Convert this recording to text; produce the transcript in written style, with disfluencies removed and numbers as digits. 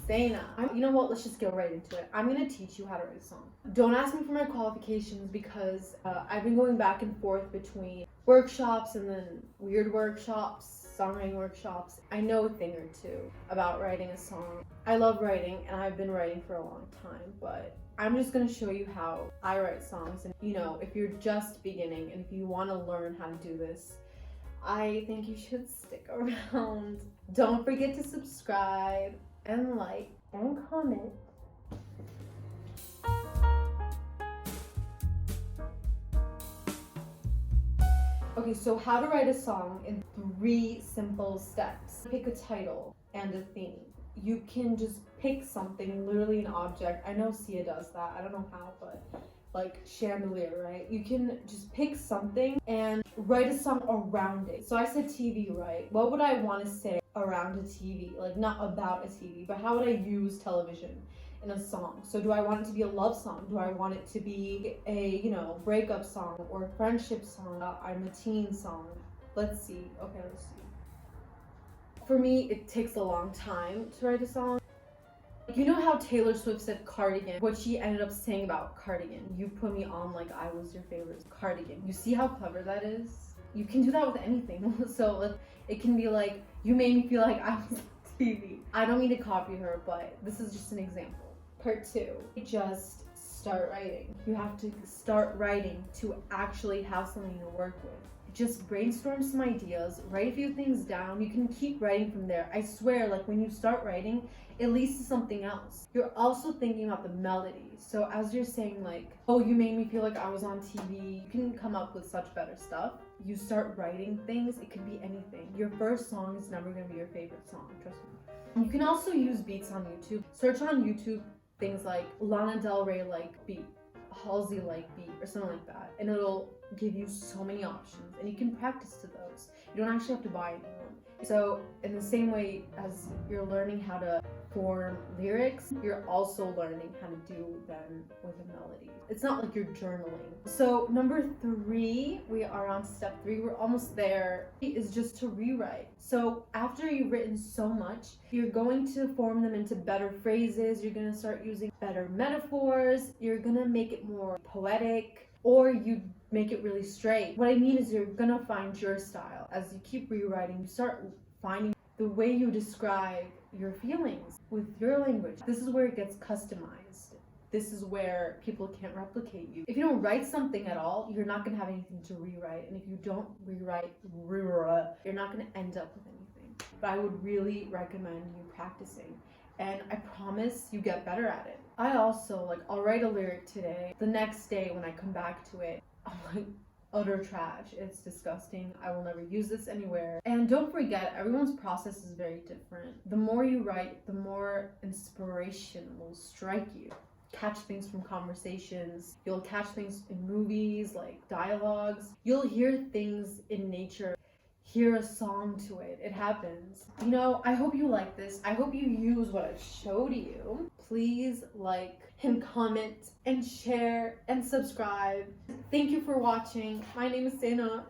Sana. You know what? Let's just get right into it. I'm gonna teach you how to write a song. Don't ask me for my qualifications because I've been going back and forth between workshops and then weird workshops, songwriting workshops. I know a thing or two about writing a song. I love writing and I've been writing for a long time, but I'm just gonna show you how I write songs. And you know, if you're just beginning and if you wanna learn how to do this, I think you should stick around. Don't forget to subscribe and like and comment. Okay, so how to write a song in 3 simple steps. Pick a title and a theme. You can just pick something, literally an object. I know Sia does that. I don't know how, but like chandelier, right? You can just pick something and write a song around it. So I said TV, right? What would I want to say around a TV? Like not about a TV, but how would I use television in a song? So do I want it to be a love song? Do I want it to be a, breakup song or a friendship song? I'm a teen song. Let's see. Okay, let's see. For me, it takes a long time to write a song. You know how Taylor Swift said cardigan? What she ended up saying about cardigan. You put me on like I was your favorite cardigan. You see how clever that is? You can do that with anything. So it can be like, you made me feel like I was on TV. I don't mean to copy her, but this is just an example. Part 2, just start writing. You have to start writing to actually have something to work with. Just brainstorm some ideas, write a few things down. You can keep writing from there. I swear, like when you start writing, it leads to something else. You're also thinking about the melody. So as you're saying like, oh, you made me feel like I was on TV, you can come up with such better stuff. You start writing things, it could be anything. Your first song is never gonna be your favorite song, trust me. You can also use beats on YouTube. Search on YouTube things like Lana Del Rey like beat, Halsey like beat, or something like that. And it'll give you so many options and you can practice to those. You don't actually have to buy anyone. So in the same way as you're learning how to form lyrics, you're also learning how to do them with a melody. It's not like you're journaling. So number 3, we are on step 3, we're almost there, is just to rewrite. So after you've written so much, you're going to form them into better phrases, you're gonna start using better metaphors, you're gonna make it more poetic, or you make it really straight. What I mean is you're gonna find your style. As you keep rewriting, you start finding the way you describe your feelings with your language. This is where it gets customized. This is where people can't replicate you. If you don't write something at all, you're not gonna have anything to rewrite. And if you don't rewrite, you're not gonna end up with anything. But I would really recommend you practicing. And I promise you get better at it. I also, I'll write a lyric today. The next day when I come back to it, I'm like, utter trash. It's disgusting. I will never use this anywhere. And don't forget, everyone's process is very different. The more you write, the more inspiration will strike you. Catch things from conversations. You'll catch things in movies, like dialogues. You'll hear things in nature. Hear a song to it. It happens. I hope you like this. I hope you use what I've showed you. Please like and comment and share and subscribe. Thank you for watching. My name is Sana.